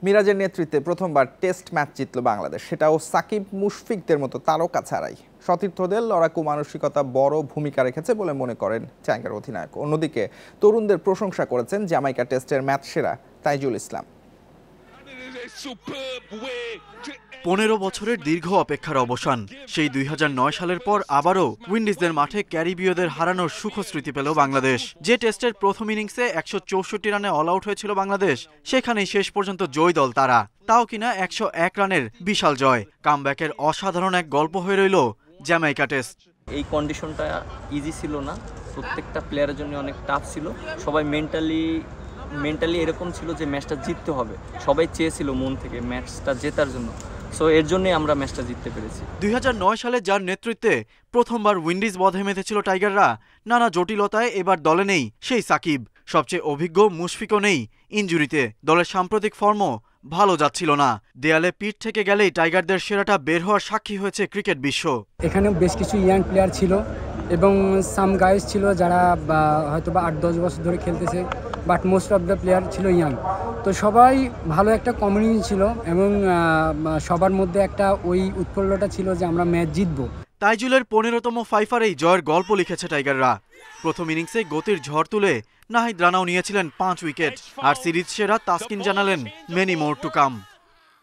মিরাজের নেতৃত্বে প্রথমবার টেস্ট ম্যাচ জিতল বাংলাদেশ, সেটাও সাকিব মুশফিকদের মতো তারকা ছাড়াই। সতীর্থদের লড়াকু মানসিকতা বড় ভূমিকা রেখেছে বলে মনে করেন টাইগার অধিনায়ক। অন্যদিকে তরুণদের প্রশংসা করেছেন জামাইকা টেস্টের ম্যাচ সেরা তাইজুল ইসলাম। 15 বছরের দীর্ঘ অপেক্ষার অবসান। সেই 2009 সালের পর আবারও উইন্ডিজদের মাঠে ক্যারিবীয়দের হারানোর সুখস্মৃতি পেল বাংলাদেশ। যে টেস্টের প্রথম ইনিংসে 164 রানে অল আউট হয়েছিল বাংলাদেশ, সেখানেই শেষ পর্যন্ত জয়ী দল তারা, তাও কিনা 101 রানের বিশাল জয়। কামব্যাকের অসাধারণ এক গল্প হয়ে রইল জ্যামাইকা টেস্ট। এই কন্ডিশনটা ইজি ছিল না, প্রত্যেকটা প্লেয়ারের জন্য অনেক টাফ ছিল। সবাই মেন্টালি এরকম ছিল যে ম্যাচটা জিততে হবে, সবাই চেয়েছিল মন থেকে ম্যাচটা জেতার জন্য। সো এর জন্যই আমরা ম্যাচটা জিততে পেরেছি। 2009 সালে যার নেতৃত্বে প্রথমবার উইন্ডিজ বধে মেতেছিল টাইগাররা, নানা জটিলতায় এবার দলে নেই সেই সাকিব। সবচেয়ে অভিজ্ঞ মুশফিকও নেই ইনজুরিতে। দলের সাম্প্রতিক ফর্মও ভালো যাচ্ছিল না। দেয়ালে পিঠ থেকে গেলেই টাইগারদের সেরাটা বের হওয়ার সাক্ষী হয়েছে ক্রিকেট বিশ্ব। এখানে বেশ কিছু ইয়াং প্লেয়ার ছিল এবং সাম গাইজ ছিল যারা হয়তো বা 8-10 বছর ধরে খেলতেছে, but most of the player ছিল ইয়াং। তো সবাই ভালো একটা কমিউনিটি ছিল এবং সবার মধ্যে একটা ওই উৎফুল্লতা ছিল যে আমরা ম্যাচ জিতবো। তাইজুলের 15তম ফাইফারেই জয়ের গল্প লিখেছে টাইগাররা। প্রথম ইনিংসে গতির ঝড় তুলে নাহিদ রানাও নিয়েছিলেন 5 উইকেট। আর সিরিজ সেরা তাসকিন জানালেন মেনি মোর টু কাম।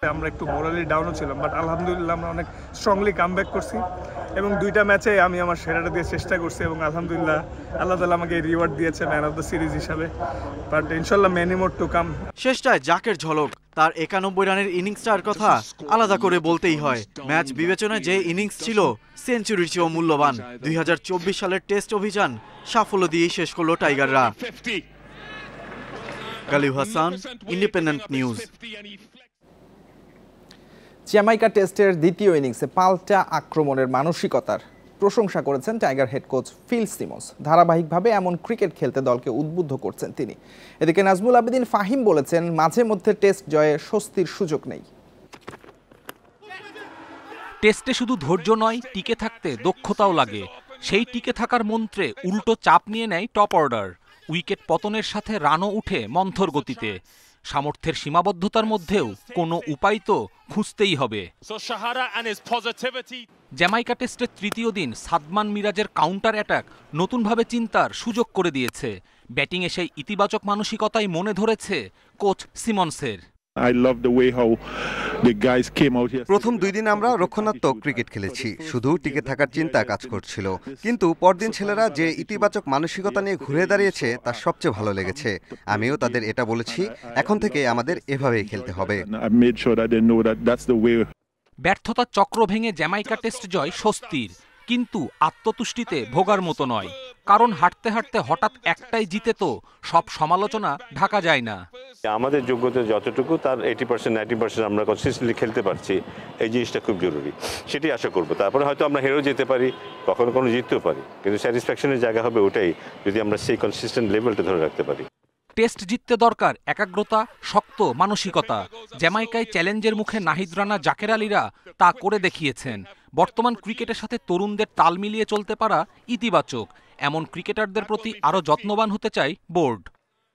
আমরা একটু মোরালি ডাউনও ছিলাম, বাট আলহামদুলিল্লাহ আমরা অনেক স্ট্রংলি কামব্যাক করছি এবং দুইটা ম্যাচে আমি আমার সেরাটা দিয়ে চেষ্টা করছি এবং আলহামদুলিল্লাহ আল্লাহ তাআলা আমাকে রিওয়ার্ড দিয়েছে ম্যান অফ দ্য সিরিজ হিসাবে। বাট ইনশাআল্লাহ মেনি মোর টু কাম। শেষটায় জাকের ঝলক। তার 91 রানের ইনিংসটার কথা আলাদা করে বলতেই হয়। ম্যাচ বিবেচনায় যে ইনিংস ছিল সেঞ্চুরির চেয়েও মূল্যবান। 2024 সালের টেস্ট অভিযান সাফল্য দিয়েই শেষ করলো টাইগাররা। Galib Hasan, Independent News. Jamaica টেস্টের দ্বিতীয় ইনিংসে পাল্টা আক্রমণের মানসিকতার প্রশংসা করেছেন tiger head coach Phil Simmons. ধারাবাহিকভাবে এমন ক্রিকেট খেলতে দলকে উদ্বুদ্ধ করছেন তিনি। এদিকে নাজমুল আবেদিন ফাহিম বলেছেন, মাঝে মধ্যে টেস্ট জয়ে স্বস্তির সুযোগ নেই। টেস্টে শুধু ধৈর্য নয়, টিকে থাকতে দক্ষতাও লাগে। সেই টিকে থাকার মন্ত্রে উল্টো চাপ নিয়ে নেয় টপ অর্ডার। উইকেট পতনের সাথে রানও উঠে মন্থর গতিতে। সামর্থ্যের সীমাবদ্ধতার মধ্যেও কোনো উপায় তো খুঁজতেই হবে। জ্যামাইকা টেস্টের তৃতীয় দিন সাদমান মিরাজের কাউন্টার অ্যাটাক নতুনভাবে চিন্তার সুযোগ করে দিয়েছে। ব্যাটিংয়ে সেই ইতিবাচক মানসিকতাই মনে ধরেছে কোচ সিমন্সের। প্রথম 2 দিন আমরা রক্ষণাত্মক ক্রিকেট খেলেছি, শুধু টিকে থাকার চিন্তা কাজ করছিল। কিন্তু পরদিন ছেলেরা যে ইতিবাচক মানসিকতা নিয়ে ঘুরে দাঁড়িয়েছে তা সবচেয়ে ভালো লেগেছে। আমিও তাদের এটা বলেছি, এখন থেকে আমাদের এভাবেই খেলতে হবে। ব্যর্থতার চক্র ভেঙে জ্যামাইকা টেস্ট জয় স্বস্তির, কিন্তু আত্মতুষ্টিতে ভোগার মতো নয়। কারণ হাঁটতে হাঁটতে হঠাৎ একটাই জিতে তো সব সমালোচনা ঢাকা যায় না। আমাদের যোগ্যতা যতটুকু তার 80% 90% আমরা কনসিস্টেন্টলি খেলতে পারছি, এই জিনিসটা খুব জরুরি। সেটাই আশা করব। তারপরে হয়তো আমরা হেরেও যেতে পারি, কখনো জিততেও পারি, কিন্তু স্যাটিসফ্যাকশনের জায়গা হবে ওটাই, যদি আমরা সেই কনসিস্টেন্ট লেভেলটা ধরে রাখতে পারি। টেস্ট জিততে দরকার একাগ্রতা, শক্ত মানসিকতা। জ্যামাইকায় চ্যালেঞ্জের মুখে নাহিদ রানা, জাকের আলীরা তা করে দেখিয়েছেন। বর্তমান ক্রিকেটের সাথে তরুণদের তাল মিলিয়ে চলতে পারা ইতিবাচক। এমন ক্রিকেটারদের প্রতি আরও যত্নবান হতে চায় বোর্ড।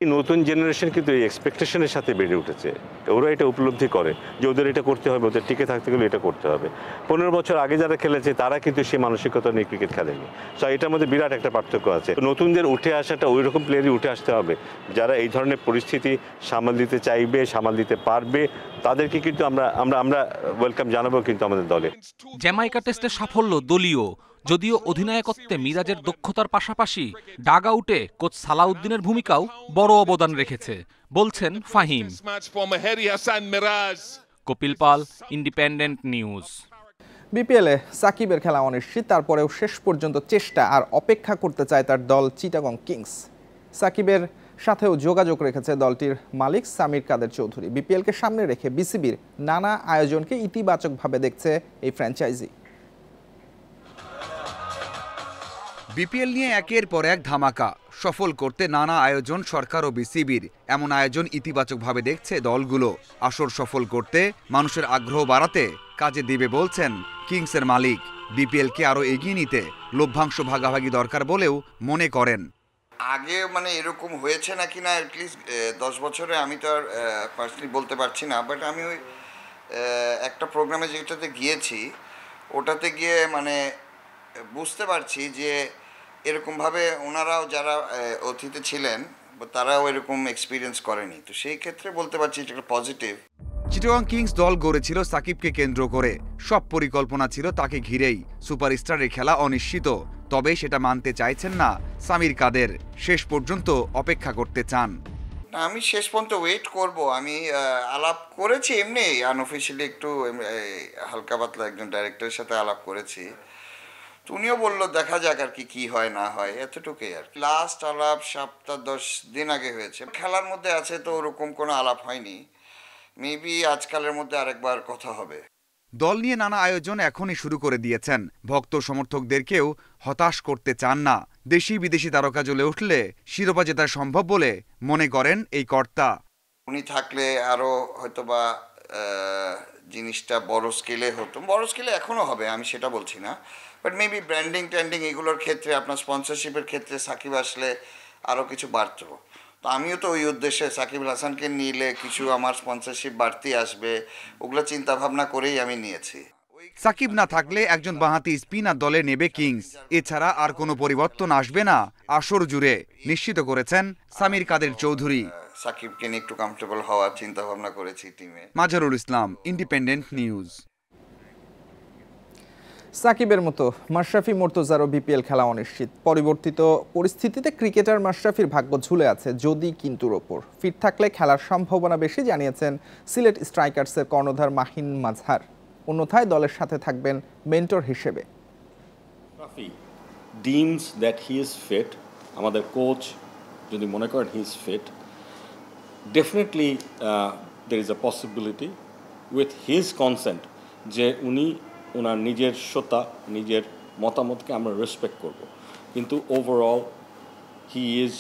নতুন জেনারেশন কিন্তু এই এক্সপেকটেশনের সাথে বেড়ে উঠেছে। ওরা এটা উপলব্ধি করে যে ওদের এটা করতে হবে, ওদের টিকে থাকতে গেলে এটা করতে হবে। 15 বছর আগে যারা খেলেছে তারা কিন্তু সেই মানসিকতা নিয়ে ক্রিকেট খেলেনি। সো এটার মধ্যে বিরাট একটা পার্থক্য আছে। নতুনদের উঠে আসাটা ওই রকম প্লেয়ারই উঠে আসতে হবে যারা এই ধরনের পরিস্থিতি সামাল দিতে চাইবে, সামাল দিতে পারবে। তাদেরকে কিন্তু আমরা ওয়েলকাম জানাবো কিন্তু আমাদের দলে। জ্যামাইকা টেস্টের সাফল্য দলীয়, যদিও অধিনায়কত্বে মিরাজের দক্ষতার পাশাপাশি ডাগ আউটে কোচ সালাউদ্দিনের ভূমিকাও বড় অবদান রেখেছে বলছেন ফাহিম। কপিল পাল, ইন্ডিপেন্ডেন্ট নিউজ। বিপিএলে সাকিবের খেলা অনিশ্চিত, তারপরেও শেষ পর্যন্ত চেষ্টা আর অপেক্ষা করতে চায় তার দল চিটাগং কিংস। সাকিবের সাথেও যোগাযোগ রেখেছে দলটির মালিক সামির কাদের চৌধুরী। বিপিএলকে সামনে রেখে বিসিবির নানা আয়োজনকে ইতিবাচকভাবে দেখছে এই ফ্র্যাঞ্চাইজি। বিপিএল নিয়ে একের পর এক ধামাকা, সফল করতে নানা আয়োজন সরকার ও বিসিবির। এমন আয়োজন ইতিবাচকভাবে দেখছে দলগুলো। আসর সফল করতে, মানুষের আগ্রহ বাড়াতে কাজে দিবে বলছেন কিংসের মালিক। বিপিএলকে আরও এগিয়ে নিতে লভ্যাংশ ভাগাভাগি দরকার বলেও মনে করেন। আগে মানে এরকম হয়েছে নাকি না অ্যাটলিস্ট 10 বছরে আমি তো আর পার্সোনালি বলতে পারছি না, বাট আমি ওই একটা প্রোগ্রামে যেটাতে গিয়েছি ওটাতে গিয়ে মানে বুঝতে পারছি যে এরকমভাবে ওনারাও যারা অতিথি ছিলেন তারাও এরকম এক্সপিরিয়েন্স করেনি, তো সেই ক্ষেত্রে বলতে পারছি এটা একটা পজিটিভ। চিটাগং কিংস দল গড়েছিল সাকিবকে কেন্দ্র করে, সব পরিকল্পনা ছিল তাকে ঘিরেই। সুপারস্টারের খেলা অনিশ্চিত, তবে সেটা মানতে চাইছেন না সামির কাদের, শেষ পর্যন্ত অপেক্ষা করতে চান। আমি শেষ পর্যন্ত ওয়েট করব। আমি আলাপ করেছি এমনি আনঅফিশিয়ালি একটু হালকা পাতলা একজন ডাইরেক্টরের সাথে আলাপ করেছি, তো উনিও বললো দেখা যাক আর কি হয় না হয়, এতটুকুই আর কি। লাস্ট আলাপ 7-10 দিন আগে হয়েছে, খেলার মধ্যে আছে তো ওরকম কোনো আলাপ হয়নি, মেবি আজকালের মধ্যে আরেকবার কথা হবে। দল নিয়ে নানা আয়োজন এখনই শুরু করে দিয়েছেন, ভক্ত সমর্থকদেরকেও হতাশ করতে চান না। দেশি বিদেশি তারকা জ্বলে উঠলে শিরোপা জেতা সম্ভব বলে মনে করেন এই কর্তা। উনি থাকলে আরও হয়তোবা জিনিসটা বড় স্কেলে হতো, বড় স্কেলে এখনও হবে আমি সেটা বলছি না, বাট মেবি ব্র্যান্ডিং ট্যান্ডিং এগুলোর ক্ষেত্রে আপনার স্পন্সরশিপের ক্ষেত্রে সাকিব আসলে আরও কিছু বাড়ত। তো আমিও তো ওই উদ্দেশ্যে সাকিব আল হাসানকে নিলে কিছু আমার স্পন্সরশিপ বাড়তি আসবে, ওগুলো চিন্তা ভাবনা করেই আমি নিয়েছি। সাকিব না থাকলে একজন বাঁহাতি স্পিনার দলে নেবে কিংস, এছাড়া আর কোনো পরিবর্তন আসবে না আসর জুড়ে, নিশ্চিত করেছেন সামির কাদের চৌধুরী। সাকিবকে নিয়ে একটু কমফোর্টেবল হওয়ার চিন্তা ভাবনা করেছি টিমে। মাজারুল ইসলাম, ইন্ডিপেন্ডেন্ট নিউজ। সাকিবের মতো মাশরাফি মুর্তজারও বিপিএল খেলা অনিশ্চিত। পরিবর্তিত পরিস্থিতিতে ক্রিকেটার মাশরাফির ভাগ্য ঝুলে আছে যদি কিন্তুর ওপর। ফিট থাকলে খেলার সম্ভাবনা বেশি জানিয়েছেন সিলেট স্ট্রাইকার্সের কর্ণধার মাহিন মাজহার। অন্যথায় দলের সাথে থাকবেন মেন্টর হিসেবে। Deems that he is fit, আমাদের কোচ যদি মনে করেন he is fit, definitely there is a possibility with his consent যে উনি ওনার নিজের সত্তা নিজের মতামতকে আমরা রেসপেক্ট করব, কিন্তু overall he is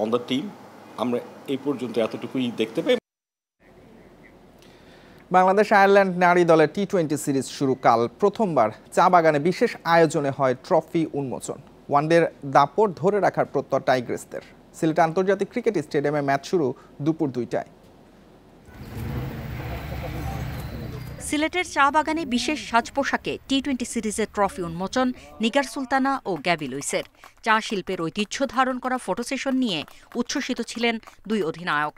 on the team. আমরা এই পর্যন্ত এতটুকুই দেখতে পাই। বাংলাদেশ আয়ারল্যান্ড নারী দলের টি-20 সিরিজ শুরু কাল। প্রথমবার চা বাগানে বিশেষ আয়োজনে হয় ট্রফি উন্মোচন। ওয়ানডের দাপট ধরে রাখার প্রত্যয় টাইগ্রেসদের। সিলেট আন্তর্জাতিক ক্রিকেট স্টেডিয়ামে ম্যাচ শুরু দুপুর 2টায়। সিলেটের চা বাগানে বিশেষ সাজ পোশাকে টি-20 সিরিজের ট্রফি উন্মোচন নিগার সুলতানা ও গ্যাবি লুইসের। চা শিল্পের ঐতিহ্য ধারণ করা ফটো সেশন নিয়ে উচ্ছ্বসিত ছিলেন দুই অধিনায়ক।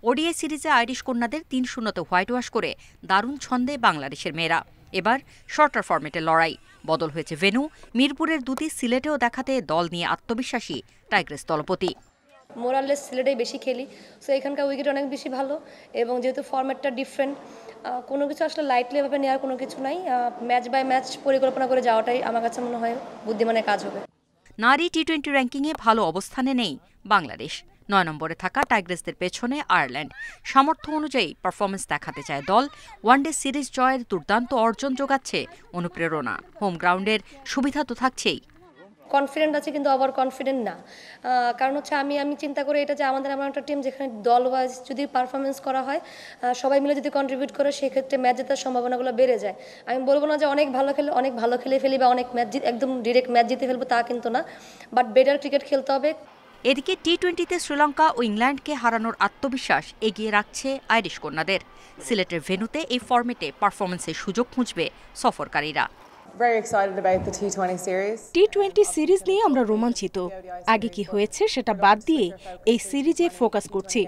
ওডিআই সিরিজে আইরিশ কন্যাদের 3-0 হোয়াইট ওয়াশ করে দারুণ ছন্দে বাংলাদেশের মেয়েরা। এবার শর্টার ফরম্যাটে লড়াই, বদল হয়েছে ভেন্যু। মিরপুরের দুটি সিলেটেও দেখাতে দল নিয়ে আত্মবিশ্বাসী টাইগ্রেস দলপতি। মোরাললেস সিলেটেই বেশি খেলি, সো এখানকার উইকেট অনেক বেশি ভালো, এবং যেহেতু ফরম্যাটটা ডিফারেন্ট, কোনো কিছু আসলে লাইটলি এভাবে নেওয়ার কোনো কিছু নাই। ম্যাচ বাই ম্যাচ পরিকল্পনা করে যাওয়াটাই আমার কাছে মনে হয় বুদ্ধিমানের কাজ হবে। নারী টি-20 র্যাঙ্কিংয়ে ভালো অবস্থানে নেই বাংলাদেশ। 9 নম্বরে থাকা টাইগ্রেসদের পেছনে আয়ারল্যান্ড। সামর্থ্য অনুযায়ী পারফরমেন্স দেখাতে চায় দল। ওয়ানডে সিরিজ জয়ের দুর্দান্ত অর্জন যোগাচ্ছে অনুপ্রেরণা। হোম গ্রাউন্ডের সুবিধা তো থাকছেই। কনফিডেন্ট আছে কিন্তু ওভার কনফিডেন্ট না, কারণ হচ্ছে আমি চিন্তা করি এটা যে আমাদের এমন একটা টিম যেখানে দল ওয়াইজ যদি পারফরমেন্স করা হয়, সবাই মিলে যদি কন্ট্রিবিউট করে, সেক্ষেত্রে ম্যাচ জেতার সম্ভাবনাগুলো বেড়ে যায়। আমি বলবো না যে অনেক ভালো খেলে ফেলি বা অনেক ম্যাচ একদম ডিরেক্ট ম্যাচ জিতে ফেলবো, তা কিন্তু না, বাট বেটার ক্রিকেট খেলতে হবে। এদিকে টি-20তে শ্রীলঙ্কা ও ইংল্যান্ডকে হারানোর আত্মবিশ্বাস এগিয়ে রাখছে আইরিশ কন্যাদের। সিলেটের ভেন্যুতে এই ফরম্যাটে পারফরমেন্সের সুযোগ খুঁজবে সফরকারীরা। টি-20 সিরিজ নিয়ে আমরা রোমাঞ্চিত। আগে কি হয়েছে সেটা বাদ দিয়ে এই সিরিজে ফোকাস করছি।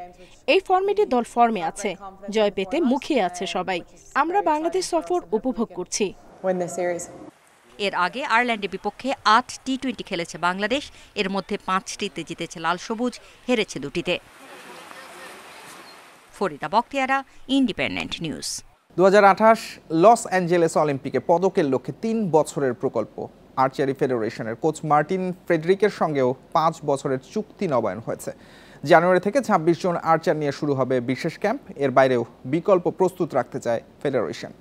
এই ফরম্যাটে দল ফর্মে আছে, জয় পেতে মুখিয়ে আছে সবাই। আমরা বাংলাদেশ সফর উপভোগ করছি। এর আগে আয়ারল্যান্ডের বিপক্ষে 8 টি-20 খেলেছে বাংলাদেশ। এর মধ্যে 5টিতে জিতেছে লাল সবুজ, হেরেছে 2টিতে। Farida Bakhtiyara, Independent News. 2028 Los Angeles অলিম্পিকে পদকের লক্ষ্যে 3 বছরের প্রকল্প। আর্চারি ফেডারেশনের কোচ মার্টিন ফ্রেডরিকের সঙ্গেও 5 বছরের চুক্তি নবায়ন হয়েছে। জানুয়ারি থেকে 26 জন আর্চার নিয়ে শুরু হবে বিশেষ ক্যাম্প। এর বাইরেও বিকল্প প্রস্তুত রাখতে চায় ফেডারেশন।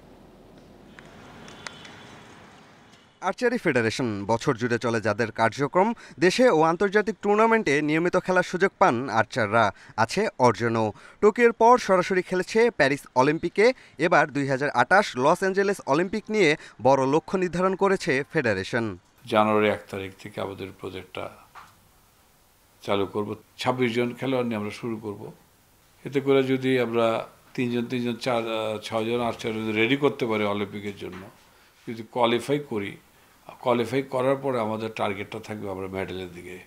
আর্চারি ফেডারেশন বছর জুড়ে চলে যাদের কার্যক্রম, দেশে ও আন্তর্জাতিক টুর্নামেন্টে নিয়মিত খেলার সুযোগ পান আর্চাররা, আছে অর্জনও। টোকিওর পর সরাসরি খেলেছে প্যারিস অলিম্পিকে। এবার 2028 লস অ্যাঞ্জেলেস অলিম্পিক নিয়ে বড় লক্ষ্য নির্ধারণ করেছে ফেডারেশন। জানুয়ারি 1 তারিখ থেকে আমাদের প্রজেক্টটা চালু করব। 26 জন খেলোয়াড় নিয়ে আমরা শুরু করব। এতে করে যদি আমরা 3 জন 6 জন 8 জন রেডি করতে পারি অলিম্পিকের জন্য, যদি কোয়ালিফাই করার পরে আমাদের টার্গেটটা থাকবে আমরা মেডেলের দিকে।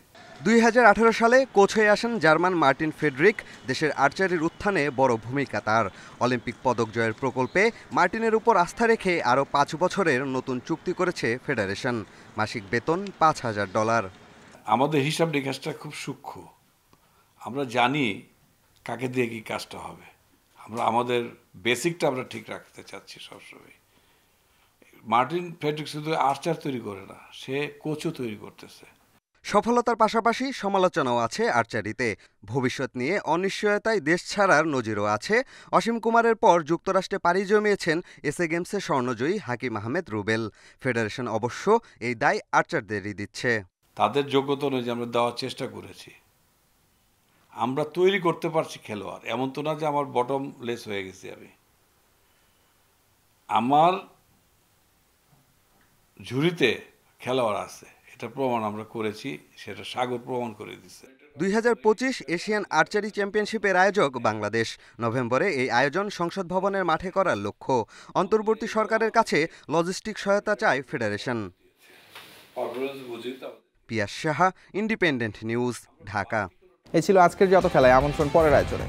2018 সালে কোচ হয়ে আসেন জার্মান মার্টিন ফেডরিক। দেশের আর্চারির উত্থানে বড় ভূমিকা তার। অলিম্পিক পদক জয়ের প্রকল্পে মার্টিনের উপর আস্থা রেখে আরও 5 বছরের নতুন চুক্তি করেছে ফেডারেশন। মাসিক বেতন $5,000। আমাদের হিসাব নিকাশটা খুব সূক্ষ্ম, আমরা জানি কাকে দিয়ে কি কাজটা হবে। আমাদের বেসিকটা আমরা ঠিক রাখতে চাচ্ছি সবসময়। মার্টিন ফেডরিক শুধু আর্চার তৈরি করে না, সে কোচও তৈরি করতেছে। সফলতার পাশাপাশি সমালোচনাও আছে আর্চারিতে। ভবিষ্যৎ নিয়ে অনিশ্চয়তায় দেশ ছাড়ার নজিরও আছে। অসীম কুমারের পর যুক্তরাষ্ট্রে পাড়ি জমিয়েছেন এসএ গেমসে স্বর্ণজয়ী হাকিম আহমেদ রুবেল। ফেডারেশন অবশ্য এই দায় আর্চারদেরই দিচ্ছে। তাদের যোগ্যতা অনুযায়ী আমরা দেওয়ার চেষ্টা করেছি। আমরা তৈরি করতে পারছি খেলোয়াড়, এমন তো না যে আমার বটম লেস হয়ে গেছি আমি। আমার ঝুড়িতে খেলোয়াড় আছে, এটা প্রমাণ আমরা করেছি, সেটা সাগর প্রমাণ করে দিচ্ছে। 2025 এশিয়ান আর্চারি চ্যাম্পিয়নশিপের আয়োজক বাংলাদেশ। নভেম্বরে এই আয়োজন সংসদ ভবনের মাঠে করার লক্ষ্য। অন্তর্বর্তী সরকারের কাছে লজিস্টিক সহায়তা চায় ফেডারেশন। পিয়াস সাহা, ইন্ডিপেন্ডেন্ট নিউজ, ঢাকা। এই ছিল আজকের যত খেলায়। আমন্ত্রণ পরের আয়োজনে।